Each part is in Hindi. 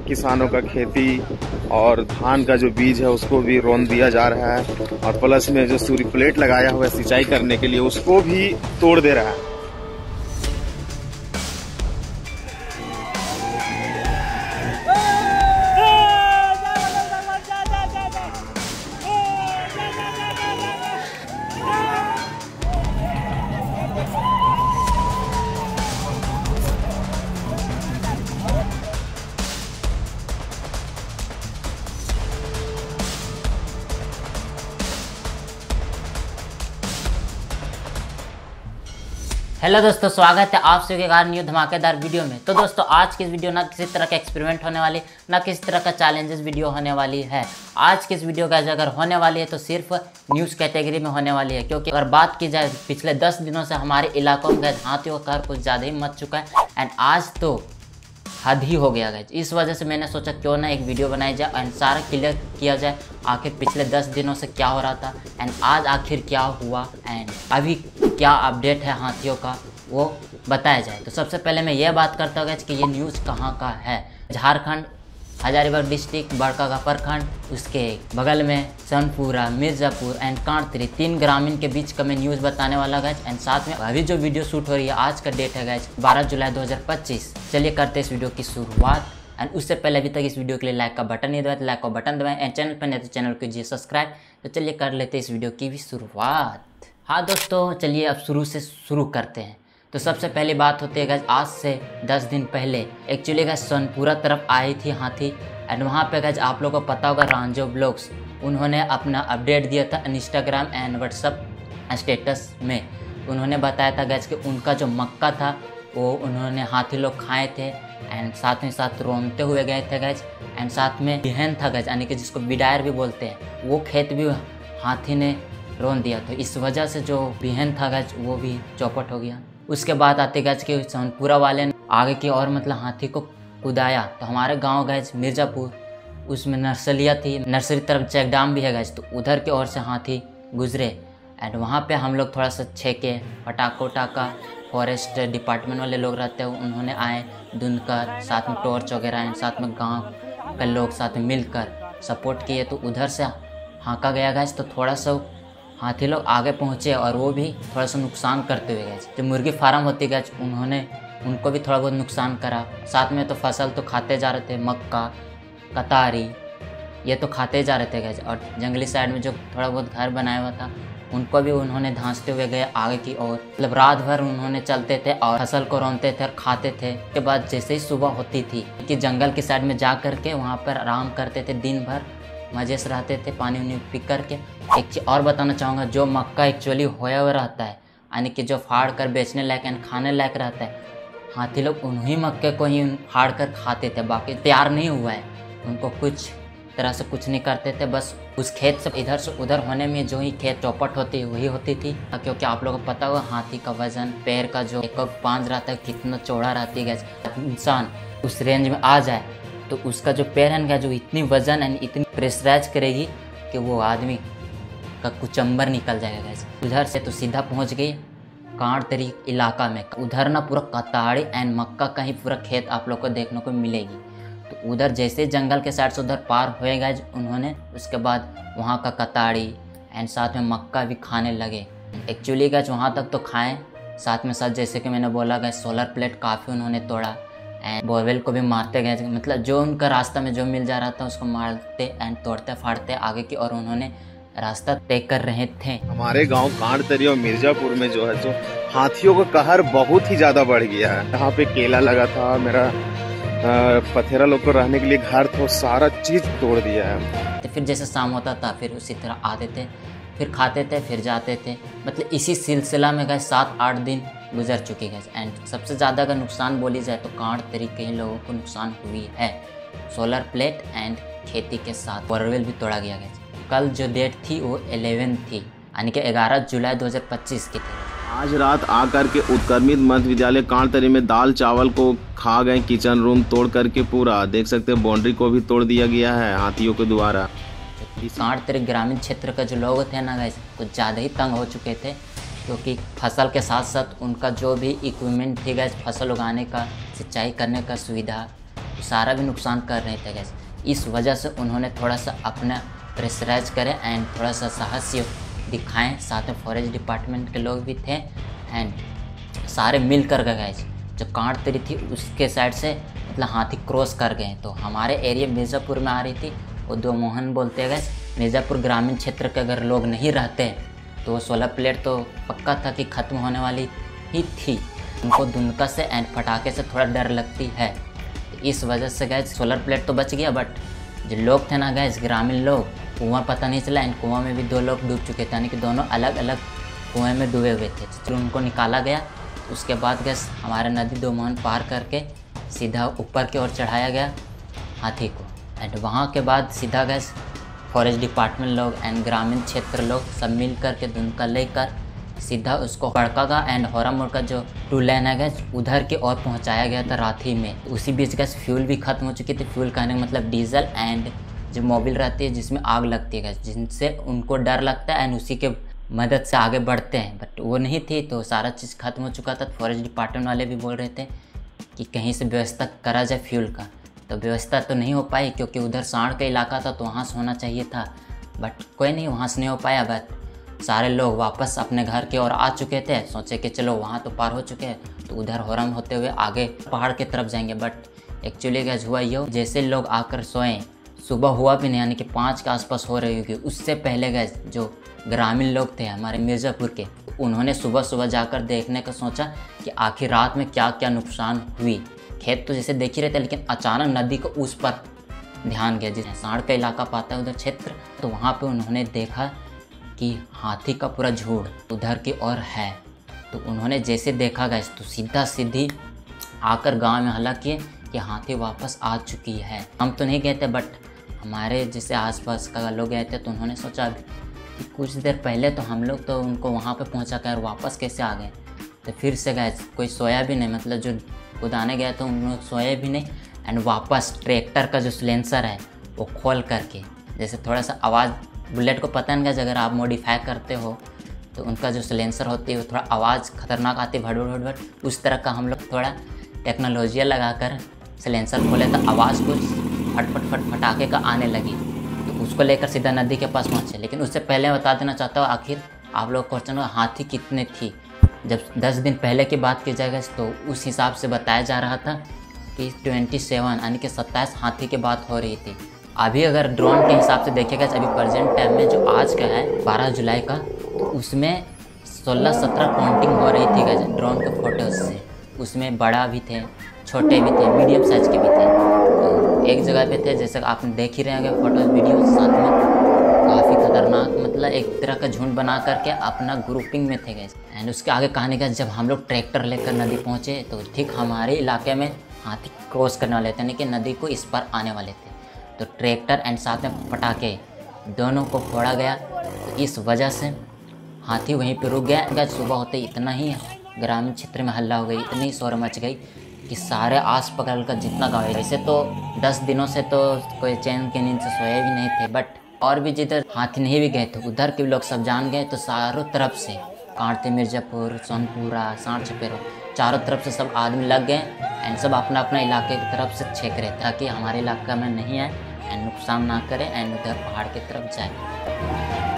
किसानों का खेती और धान का जो बीज है उसको भी रौंद दिया जा रहा है, और प्लस में जो सूर्य प्लेट लगाया हुआ है सिंचाई करने के लिए उसको भी तोड़ दे रहा है। हेलो दोस्तों, स्वागत है आप सभी के न्यू धमाकेदार वीडियो में। तो दोस्तों आज की इस वीडियो ना किसी तरह का एक्सपेरिमेंट होने वाली, ना किसी तरह का चैलेंजेस वीडियो होने वाली है। आज की इस वीडियो का अगर होने वाली है तो सिर्फ न्यूज़ कैटेगरी में होने वाली है, क्योंकि अगर बात की जाए पिछले 10 दिनों से हमारे इलाकों में हाथियों का कहर कुछ ज़्यादा ही मच चुका है एंड आज तो हद ही हो गया गाइस। इस वजह से मैंने सोचा क्यों ना एक वीडियो बनाई जाए एंड सारा क्लियर किया जाए आखिर पिछले 10 दिनों से क्या हो रहा था एंड आज आखिर क्या हुआ एंड अभी क्या अपडेट है हाथियों का वो बताया जाए। तो सबसे पहले मैं ये बात करता हूँ कि ये न्यूज़ कहाँ का है। झारखंड, हजारीबाग डिस्ट्रिक्ट, बड़का प्रखंड, उसके बगल में सोनपुरा, मिर्ज़ापुर एंड कांटरी, 3 ग्रामीण के बीच का मैं न्यूज़ बताने वाला गैस। एंड साथ में अभी जो वीडियो शूट हो रही है आज का डेट है गैस 12 जुलाई 2025। चलिए करते इस वीडियो की शुरुआत। एंड उससे पहले अभी तक इस वीडियो के लिए लाइक का बटन नहीं दबाया तो लाइक का बटन दबाएं एंड चैनल पर नहीं तो चैनल को कीजिए सब्सक्राइब। तो चलिए कर लेते इस वीडियो की भी शुरुआत। हाँ दोस्तों, चलिए अब शुरू से शुरू करते हैं। तो सबसे पहली बात होती है गैस, आज से 10 दिन पहले एक्चुअली गैस सोनपुरा तरफ आई थी हाथी एंड वहाँ पे गैस आप लोगों को पता होगा रांझो ब्लॉग्स उन्होंने अपना अपडेट दिया था इंस्टाग्राम एंड व्हाट्सअप स्टेटस में। उन्होंने बताया था गैस कि उनका जो मक्का था वो उन्होंने हाथी लोग खाए थे एंड साथ में साथ रोनते हुए गए थे गैस। एंड साथ में बिहन था गैस, यानी कि जिसको बिडायर भी बोलते हैं, वो खेत भी हाथी ने रोन दिया। तो इस वजह से जो बिहन था गैस वो भी चौपट हो गया। उसके बाद आते गैस कि सोनपुरा वाले ने आगे की और मतलब हाथी को कुदाया। तो हमारे गांव गैस मिर्ज़ापुर, उसमें नर्सरियाँ थी, नर्सरी तरफ चेक डैम भी है गैस, तो उधर की ओर से हाथी गुजरे एंड वहाँ पे हम लोग थोड़ा सा छेके पटाखा फॉरेस्ट डिपार्टमेंट वाले लोग रहते हैं, उन्होंने आए धुंध कर साथ में टॉर्च वगैरह एंड साथ में गाँव के लोग साथ में मिलकर सपोर्ट किए। तो उधर से हाँका गया गैस। तो थोड़ा सा हाथी लोग आगे पहुँचे और वो भी थोड़ा सा नुकसान करते हुए गए। जो मुर्गी फार्म होती गए उनको भी थोड़ा बहुत नुकसान करा। साथ में तो फसल तो खाते जा रहे थे, मक्का, कतारी, ये तो खाते जा रहे थे गए। और जंगली साइड में जो थोड़ा बहुत घर बनाया हुआ था उनको भी उन्होंने धांसते हुए गए आगे की ओर। मतलब रात भर उन्होंने चलते थे और फसल को रौंदते थे और खाते थे। उसके बाद जैसे ही सुबह होती थी कि जंगल की साइड में जा करके वहाँ पर आराम करते थे, दिन भर मज़े से रहते थे, पानी उनी पी करके। एक चीज़ और बताना चाहूँगा, जो मक्का एक्चुअली होया हुआ रहता है, यानी कि जो फाड़ कर बेचने लायक एंड खाने लायक रहता है, हाथी लोग उन्हीं मक्के को ही फाड़ कर खाते थे। बाकी तैयार नहीं हुआ है उनको कुछ तरह से कुछ नहीं करते थे। बस उस खेत से इधर से उधर होने में जो ही खेत चौपट होती है वही होती थी। क्योंकि आप लोगों को पता होगा हाथी का वजन, पैर का जो एक पांच रहता है कितना चौड़ा रहती है। इंसान उस रेंज में आ जाए तो उसका जो पैर है जो इतनी वजन एंड इतनी प्रेशराइज करेगी कि वो आदमी का कुचंबर निकल जाएगा गैस। उधर से तो सीधा पहुंच गई कांटरी इलाका में। उधर ना पूरा कताड़ी एंड मक्का का ही पूरा खेत आप लोग को देखने को मिलेगी। तो उधर जैसे जंगल के साइड से उधर पार हुए गए उन्होंने, उसके बाद वहाँ का कताड़ी एंड साथ में मक्का भी खाने लगे। एक्चुअली गैस वहाँ तक तो खाएँ, साथ में साथ जैसे कि मैंने बोला गैस सोलर प्लेट काफ़ी उन्होंने तोड़ा एंड बोरवेल को भी मारते गए। मतलब जो उनका रास्ता में जो मिल जा रहा था उसको मारते एंड तोड़ते फाड़ते आगे की और उन्होंने रास्ता तय कर रहे थे। हमारे गांव कांटरी और मिर्ज़ापुर में जो है जो हाथियों का कहर बहुत ही ज्यादा बढ़ गया है। यहाँ पे केला लगा था, मेरा पथेरा लोग को रहने के लिए घर था, सारा चीज तोड़ दिया है। तो फिर जैसे शाम होता था फिर उसी तरह आते थे, फिर खाते थे, फिर जाते थे। मतलब इसी सिलसिला में गए 7-8 दिन गुजर चुकी है। एंड सबसे ज़्यादा अगर नुकसान बोली जाए तो कांटरी के ही लोगों को नुकसान हुई है। सोलर प्लेट एंड खेती के साथ बोरवेल भी तोड़ा गया है। कल जो डेट थी वो 11 थी, यानी कि 11 जुलाई 2025 की थी। आज रात आकर के उत्क्रमित मध्य विद्यालय कांटरी में दाल चावल को खा गए, किचन रूम तोड़ करके पूरा देख सकते हैं, बाउंड्री को भी तोड़ दिया गया है हाथियों के द्वारा। कांटरी ग्रामीण क्षेत्र के जो लोग थे ना गाइस कुछ ज़्यादा ही तंग हो चुके थे, क्योंकि फसल के साथ साथ उनका जो भी इक्विपमेंट थी गैस फसल उगाने का, सिंचाई करने का सुविधा सारा भी नुकसान कर रहे थे गैस। इस वजह से उन्होंने थोड़ा सा अपना प्रेशराइज करें एंड थोड़ा सा साहस दिखाएं। साथ में फॉरेस्ट डिपार्टमेंट के लोग भी थे एंड सारे मिल कर गए गैस। जो कांटतरी थी उसके साइड से मतलब हाथी क्रॉस कर गए। तो हमारे एरिया मिर्ज़ापुर में आ रही थी, वो दो मोहन बोलते हैं गैस। मिर्ज़ापुर ग्रामीण क्षेत्र के अगर लोग नहीं रहते तो वो 16 प्लेट तो पक्का था कि ख़त्म होने वाली ही थी। उनको दुनका से एंड पटाखे से थोड़ा डर लगती है। तो इस वजह से गैस 16 प्लेट तो बच गया, बट जो लोग थे ना गैस, ग्रामीण लोग, कुआं पता नहीं चला एंड कुआं में भी 2 लोग डूब चुके थे, यानी कि दोनों अलग अलग कुएँ में डूबे हुए थे। तो उनको निकाला गया। उसके बाद गैस हमारे नदी 2 मोहन पार करके सीधा ऊपर की ओर चढ़ाया गया हाथी को एंड वहाँ के बाद सीधा गैस फॉरेस्ट डिपार्टमेंट लोग एंड ग्रामीण क्षेत्र लोग सब मिल कर के दुनका लेकर सीधा उसको बड़कागा एंड होरामुड़ का जो 2 लेन है गैस उधर की ओर पहुँचाया गया था राथी में। उसी बीच गैस फ्यूल भी ख़त्म हो चुकी थी। फ्यूल कहने का मतलब डीजल एंड जो मोबिल रहती है जिसमें आग लगती है गैस, जिनसे उनको डर लगता है एंड उसी के मदद से आगे बढ़ते हैं, बट वो नहीं थी। तो सारा चीज़ ख़त्म हो चुका था। फॉरेस्ट डिपार्टमेंट वाले भी बोल रहे थे कि कहीं से व्यवस्था करा जाए फ्यूल का। तो व्यवस्था तो नहीं हो पाई क्योंकि उधर सांड़ का इलाका था तो वहाँ से होना चाहिए था, बट कोई नहीं, वहाँ से नहीं हो पाया। बट सारे लोग वापस अपने घर की ओर आ चुके थे। सोचे कि चलो वहाँ तो पार हो चुके हैं तो उधर होरम होते हुए आगे पहाड़ की तरफ जाएंगे। बट एक्चुअली गैस हुआ ये, जैसे लोग आकर सोएं सुबह हुआ भी नहीं, यानी कि 5 के आसपास हो रही होगी। उससे पहले गैस जो ग्रामीण लोग थे हमारे मिर्ज़ापुर के, उन्होंने सुबह सुबह जाकर देखने का सोचा कि आखिर रात में क्या क्या नुकसान हुई। खेत तो जैसे देख ही रहे थे, लेकिन अचानक नदी को उस पर ध्यान गया जिसे सांड़ का इलाका पाता है उधर क्षेत्र। तो वहाँ पे उन्होंने देखा कि हाथी का पूरा झुंड उधर की ओर है। तो उन्होंने जैसे देखा गैस तो सीधी आकर गांव में हल्ला किए कि हाथी वापस आ चुकी है। हम तो नहीं गए थे, बट हमारे जैसे आसपास का लोग गए थे। तो उन्होंने सोचा कि कुछ देर पहले तो हम लोग तो उनको वहाँ पे पहुँचा कर वापस कैसे आ गए। तो फिर से गए, कोई सोया भी नहीं, मतलब जो उदाने गए तो उन लोग सोए भी नहीं एंड वापस ट्रैक्टर का जो सिलेंसर है वो खोल करके, जैसे थोड़ा सा आवाज़, बुलेट को पता नहीं अगर आप मॉडिफाई करते हो तो उनका जो सिलेंसर होती है वो थोड़ा आवाज़ खतरनाक आती है, भड़, उस तरह का हम लोग थोड़ा टेक्नोलॉजिया लगाकर सिलेंसर खोले तो आवाज़ कुछ फट फटाके का आने लगी। तो उसको लेकर सीधा नदी के पास पहुँचे। लेकिन उससे पहले बता देना चाहता हूँ, आखिर आप लोग क्वेश्चन होगा हाथी कितने थी। जब 10 दिन पहले की बात की जाएगा तो उस हिसाब से बताया जा रहा था कि 27 यानी कि 27 हाथी की बात हो रही थी। अभी अगर ड्रोन के हिसाब से देखेगा, अभी प्रेजेंट टाइम में जो आज का है 12 जुलाई का, तो उसमें 16-17 काउंटिंग हो रही थी ड्रोन के फोटोज़ से। उसमें बड़ा भी थे, छोटे भी थे, मीडियम साइज़ के भी थे। तो एक जगह पे थे, जैसे आपने देख ही रहे होंगे फोटोज़ वीडियो, साथ में काफ़ी खतरनाक, मतलब एक तरह का झुंड बना करके अपना ग्रुपिंग में थे गए। एंड उसके आगे कहानी का, जब हम लोग ट्रैक्टर लेकर नदी पहुँचे तो ठीक हमारे इलाके में हाथी क्रॉस करने वाले थे, यानी कि नदी को इस पर आने वाले थे। तो ट्रैक्टर एंड साथ में पटाखे दोनों को फोड़ा गया। तो इस वजह से हाथी वहीं पर रुक गया। सुबह होते इतना ही ग्रामीण क्षेत्र में हल्ला हो गई, इतनी शोर मच गई कि सारे आस पकड़ का जितना गाँव है, वैसे तो 10 दिनों से तो कोई चैन की नींद से सोए भी नहीं थे, बट और भी जिधर हाथी नहीं भी गए थे उधर के लोग सब जान गए। तो चारों तरफ से कांटते, मिर्ज़ापुर, सोनपुरा, सांड़ छपेरो, चारों तरफ से सब आदमी लग गए एंड सब अपना अपना इलाके की तरफ से छेक रहे ताकि हमारे इलाका में नहीं आए एंड नुकसान ना करे एंड उधर पहाड़ की तरफ जाए।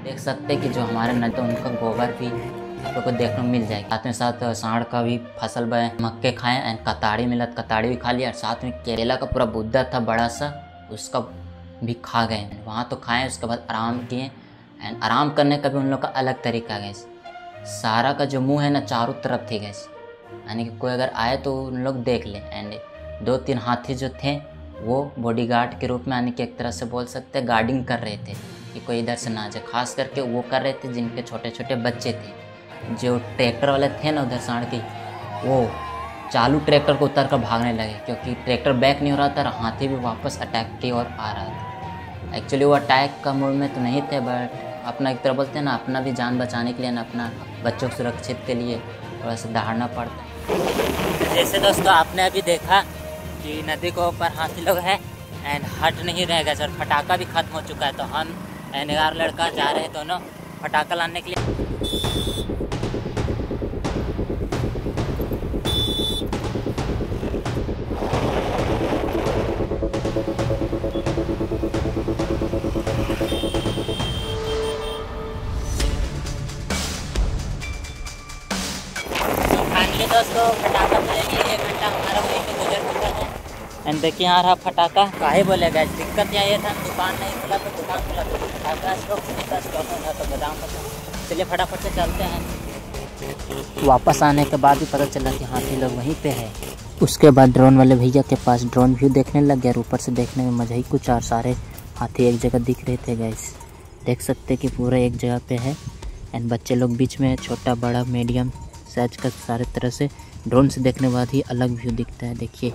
देख सकते हैं कि जो हमारे नदी तो उनका गोबर भी आप लोग को देखने को मिल जाएगा। साथ में साथ सांड़ का भी फसल बे, मक्के खाएं एंड कताड़ी मिला, कताड़ी भी खा लिया। और साथ में केला का पूरा बुद्धा था बड़ा सा, उसका भी खा गए। वहाँ तो खाएं, उसके बाद आराम किए एंड आराम करने का भी उन लोग का अलग तरीका गैस। सारा का जो मुँह है ना चारों तरफ थी गैस, यानी कि कोई अगर आए तो उन लोग देख ले। एंड 2-3 हाथी जो थे वो बॉडीगार्ड के रूप में, यानी कि एक तरह से बोल सकते हैं गार्डिंग कर रहे थे कि कोई इधर से ना जाए। खास करके वो कर रहे थे जिनके छोटे छोटे बच्चे थे। जो ट्रैक्टर वाले थे ना उधर सांड़ की, वो चालू ट्रैक्टर को उतर कर भागने लगे क्योंकि ट्रैक्टर बैक नहीं हो रहा था और हाथी भी वापस अटैक की ओर आ रहा था। एक्चुअली वो अटैक का मूड में तो नहीं थे, बट अपना एक तरह बोलते हैं ना, अपना भी जान बचाने के लिए ना, अपना बच्चों को सुरक्षित के लिए थोड़ा सा दहाड़ना पड़ता है। जैसे दोस्तों आपने अभी देखा कि नदी के ऊपर हाथी लोग हैं एंड हट नहीं रहेगा सर, पटाखा भी खत्म हो चुका है। तो हम एंड 11 लड़का जा रहे हैं दोनों पटाखा लाने के लिए। दोस्तों फटाखा तो लेने 1 घंटा हमारा वहीं पे गुजर चुका है। एंड देखिए यहाँ रहा फटाखा। काहे बोलेगा, दिक्कत यहाँ ये था दुकान नहीं खुला तो दुकान खुला तो फटाखा स्टॉक नहीं था, स्टॉक में था तो गोदाम पर था। चलिए फटाफट से चलते हैं। वापस आने के बाद भी पता चला कि हाथी लोग वहीं पे है। उसके बाद ड्रोन वाले भैया के पास ड्रोन व्यू देखने लग गया। ऊपर से देखने में मज़ा ही कुछ, और सारे हाथी एक जगह दिख रहे थे गाइस। देख सकते कि पूरा एक जगह पे है एंड बच्चे लोग बीच में, छोटा बड़ा मीडियम साइज का सारे तरह से। ड्रोन से देखने के बाद ही अलग व्यू दिखता है। देखिए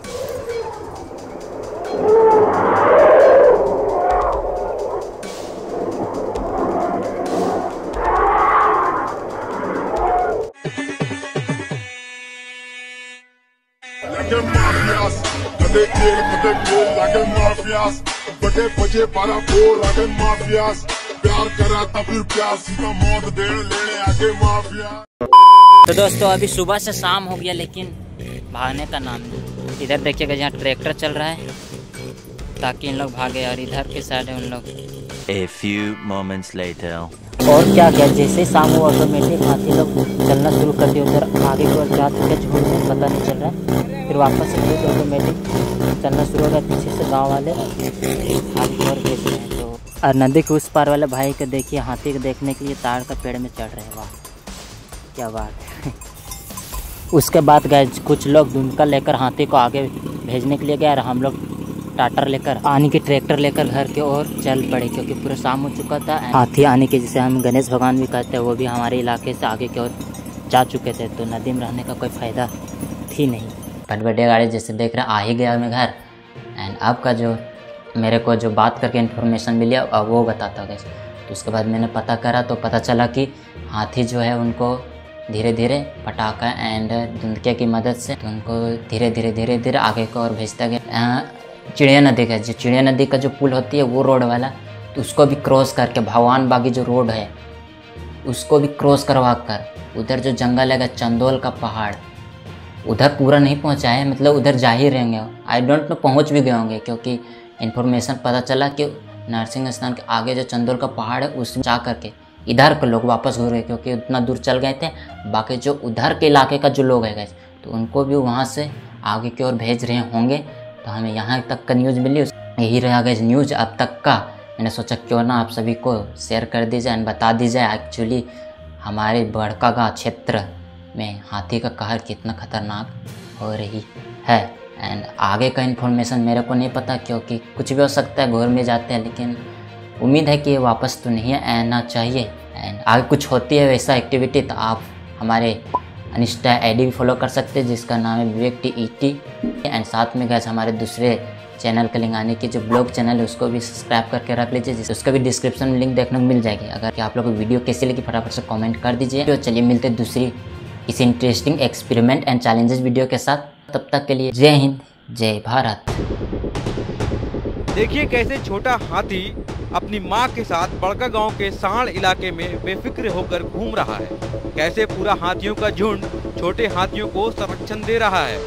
प्यार करा था फिर प्यार सीधा मौत देने लेने आगे माफिया। तो दोस्तों अभी सुबह से शाम हो गया लेकिन भागने का नाम नहीं। इधर देखिएगा जहाँ ट्रैक्टर चल रहा है ताकि इन लोग भागे, और इधर के साइड है उन लोग। A few moments later. और क्या क्या जैसे ही शाम हुआ ऑटोमेटिक हाथी लोग चलना शुरू कर दिया। उधर आगे की ओर जा चुके झूठ में पता नहीं चल रहा है। फिर वापस से ऑटोमेटिक चलना शुरू हो गया। पीछे से गाँव वाले हाथी की ओर भेज रहे हैं। तो और नदी के उस पार वाले भाई को देखिए, हाथी को देखने के लिए ताड़ का पेड़ में चढ़ रहे हैं। वाह क्या बात है। उसके बाद गए कुछ लोग दुमका लेकर हाथी को आगे भेजने के लिए गए, और हम लोग टाटर लेकर आने की ट्रैक्टर लेकर घर की ओर चल पड़े क्योंकि पूरा शाम हो चुका था। हाथी आने के, जिसे हम गणेश भगवान भी कहते हैं, वो भी हमारे इलाके से आगे की ओर जा चुके थे। तो नदी में रहने का कोई फ़ायदा थी नहीं। फटफटे गाड़ी जैसे देख रहे आ ही गया मैं घर। एंड आपका जो मेरे को जो बात करके इन्फॉर्मेशन मिली अब वो बताता गया। तो उसके बाद मैंने पता करा तो पता चला कि हाथी जो है उनको धीरे धीरे पटाखा एंड धुंधके की मदद से उनको धीरे धीरे आगे की ओर भेजता गया। चिड़िया नदी का जो पुल होती है वो रोड वाला, तो उसको भी क्रॉस करके भगवान बागी जो रोड है उसको भी क्रॉस करवा कर उधर जो जंगल है चंदोल का पहाड़, उधर पूरा नहीं पहुंचा है, मतलब उधर जा ही रहेंगे। आई डोंट नो पहुंच भी गए होंगे क्योंकि इन्फॉर्मेशन पता चला कि नरसिंह स्थान के आगे जो चंदोल का पहाड़ है उसमें जा करके इधर के लोग वापस घूर गए क्योंकि उतना दूर चल गए थे। बाकी जो उधर के इलाके का जो लोग है तो उनको भी वहाँ से आगे की ओर भेज रहे होंगे। तो हमें यहाँ तक का न्यूज़ मिली, यही रहा गया न्यूज़ अब तक का। मैंने सोचा क्यों ना आप सभी को शेयर कर दी जाए, बता दी जाए एक्चुअली हमारे बड़कागांव क्षेत्र में हाथी का कहर कितना खतरनाक हो रही है। एंड आगे का इन्फॉर्मेशन मेरे को नहीं पता क्योंकि कुछ भी हो सकता है, घूर में जाते हैं, लेकिन उम्मीद है कि ये वापस तो नहीं आना चाहिए। एंड आगे कुछ होती है वैसा एक्टिविटी तो आप हमारे इंस्टा आईडी भी फॉलो कर सकते हैं जिसका नाम है विवेक TET। एंड साथ में गैस हमारे दूसरे चैनल का लिंक आने की जो ब्लॉग चैनल है उसको भी सब्सक्राइब करके रख लीजिए, जिस उसका भी डिस्क्रिप्शन में लिंक देखने को मिल जाएगी। अगर कि आप लोग को वीडियो कैसी लगी फटाफट से कमेंट कर दीजिए। तो चलिए मिलते हैं दूसरी इस interesting experiment and challenges video के साथ। तब तक के लिए जय हिंद जय भारत। देखिए कैसे छोटा हाथी अपनी माँ के साथ बड़कागांव के सांड इलाके में बेफिक्र होकर घूम रहा है। कैसे पूरा हाथियों का झुंड छोटे हाथियों को संरक्षण दे रहा है।